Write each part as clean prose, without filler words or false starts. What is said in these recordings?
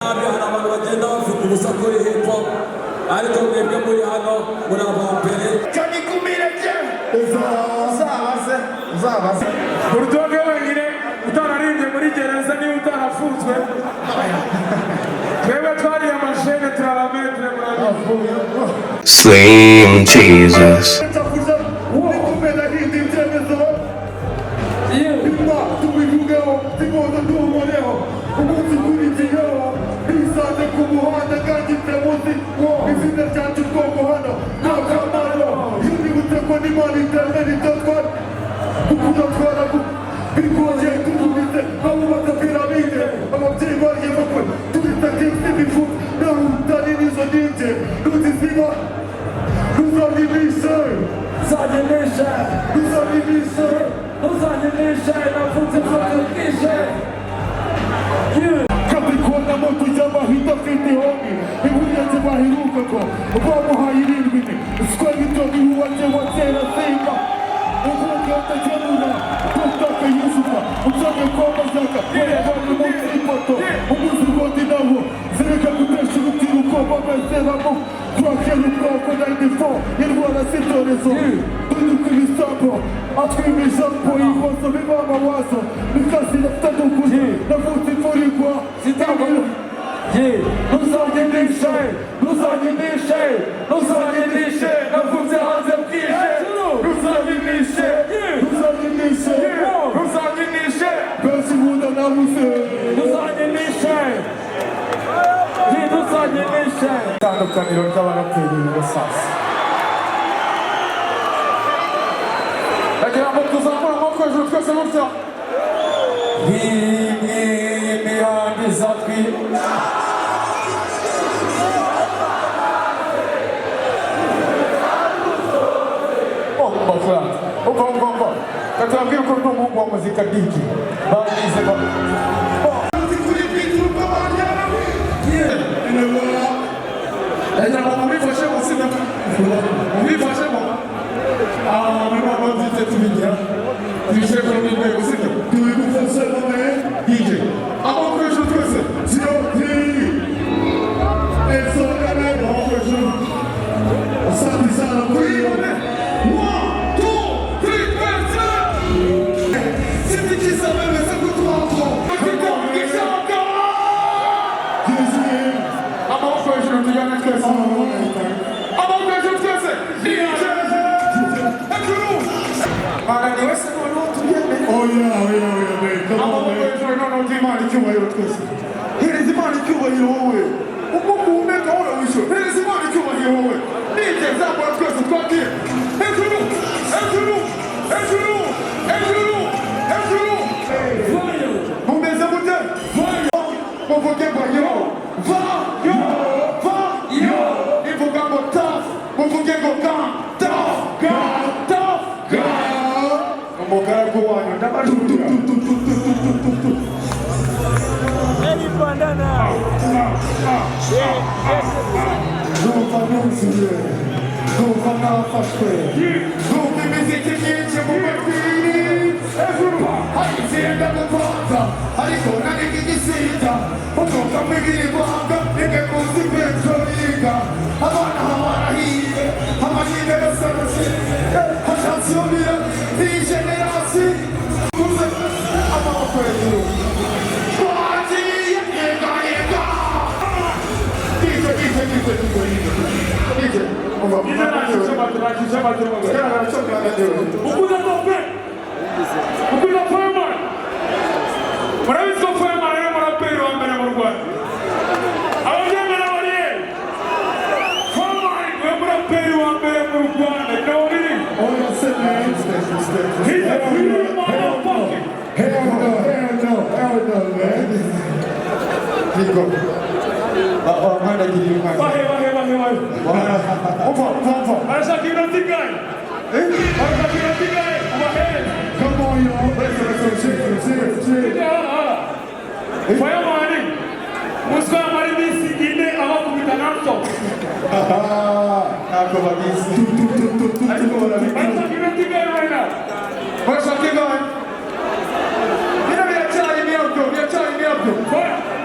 Hari abantu bagenda bafite ubusakuri hepfo ariko mwebwe muri hano muri abambere cyane kumireke uzabaze Buldog wenyine utararinde muri gereza niba utarafunzwe twebwe twari amashene turarametre Slim Jesus.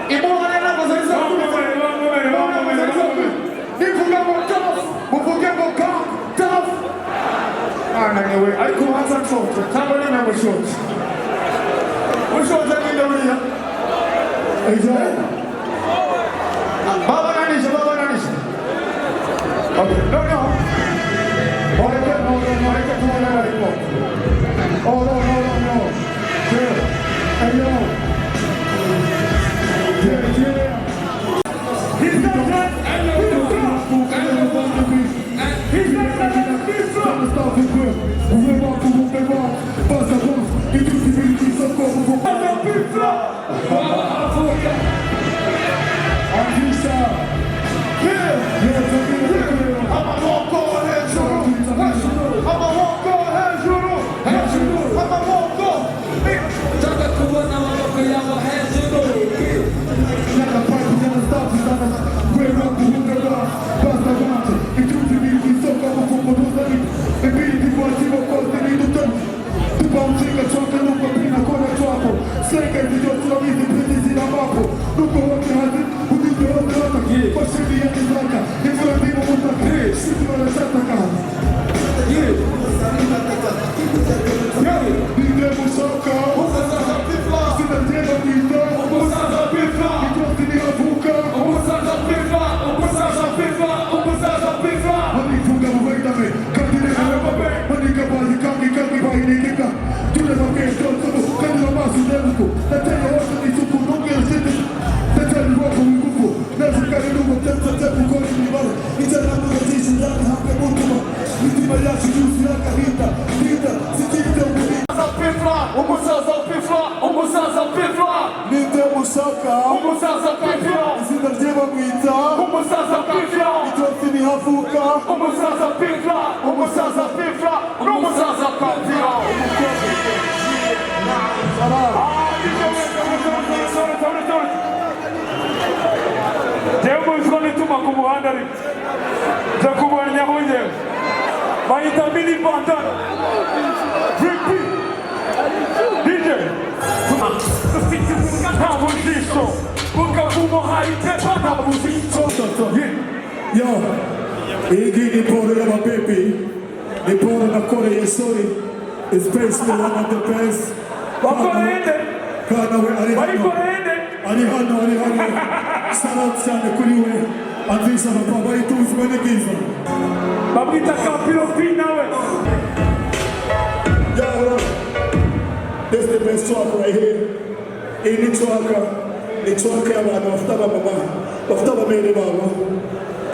Imo mushotse cyangwa ni mushotse mushotse ni ndaburiya ejo baba nanisha okay no oh no yeah hey yo yeah he's not done he's not done stop it quick we walk pass the ball into the beat so go Yo, hii pole ya mapepe, ni pole na kore ya sori, especially one of the best. Kana we Arihano, salat sana kuliwe, adisa na pabay tuus menegiza. Babita kapilo finawe. Yo, this is the best talk right here. Ini talk ya wana waftaba mama, waftaba mene baba.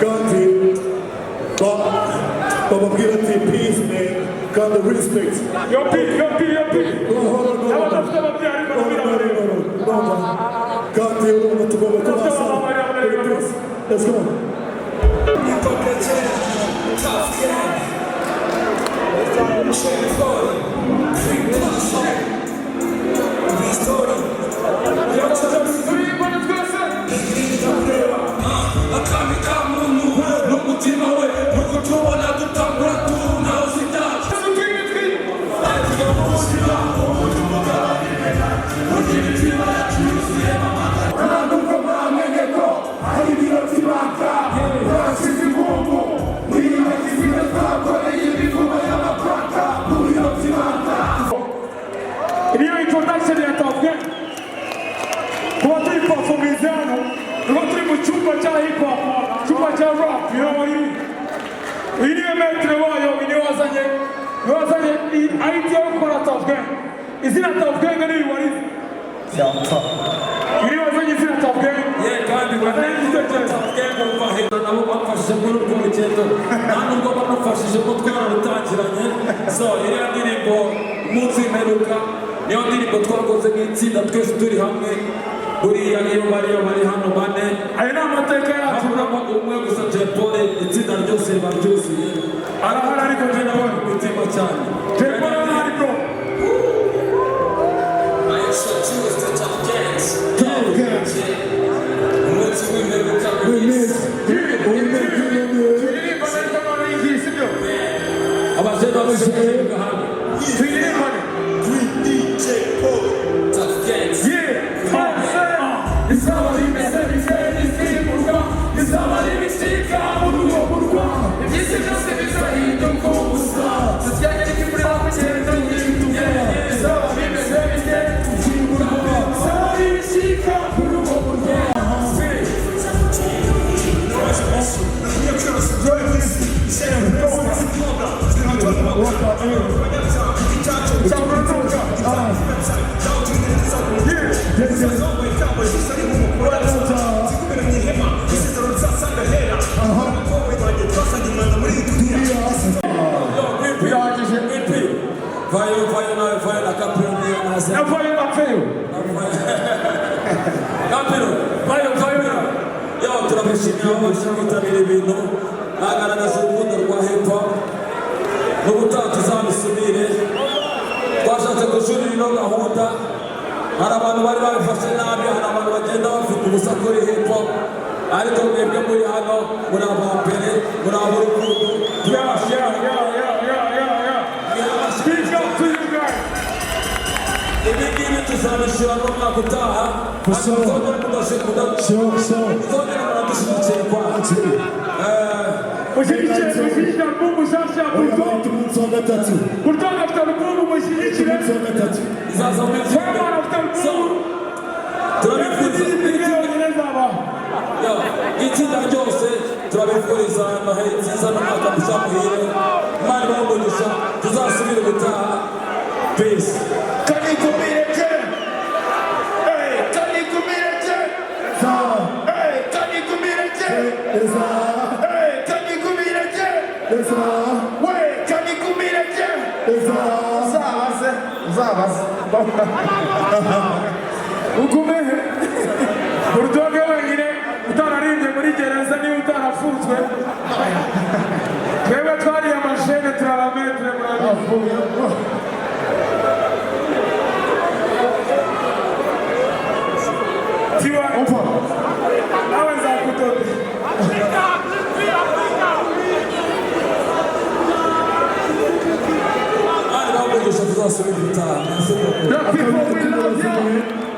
Country, but give it peace, man. Got the respect. Your peace. Hold on. No. Country, to go to let's go. Is it a tough game anyway? Yeah, tough. You know what is it a tough game? Yeah, God, because it's a tough game over here. I'm not fashion group committee. I'm not fashion group committee. So, here I'm getting for Muzi Meruka. You're getting for Twago against the twist to the hammer. Buri Yagi Maria Hano Bane. I know what they care. I'm not going to such a body. It's in the Joseph and Josie. Aratangaje with him a child. turabashimira ababasha kwitabira ibintu bagaragaje urukundo rwa hip hop n'ubutaha tuzabisubire twashatse gushurira ino gahunda hari abantu bari babifashe nabi hari abantu bagenda bafite ubusa kuri hip hop ariko mwebwe muri hano muri abambere muri aburukundo ibi ngibi tuzabishyura n'umwaka utaha tuzongera mudashikuda tuzongera muradushyigikira kwacu mushyigikira album nshyashya Buldog Buldog afite album mushyigikire izaza muri fireman afite album itsinda ryose turabifuriza noheli nziza n'umwaka mushya muhire imana ibamugisha tuzasubire gutaha peace ugumehe Buldog wenyine utararirimbye muri gereza niba utarafunzwe twebwe twariye amashene turabametre murabivuye tiwa nawe nzakutobe imana ibamugisha tuzasubire gutaha the people we love you.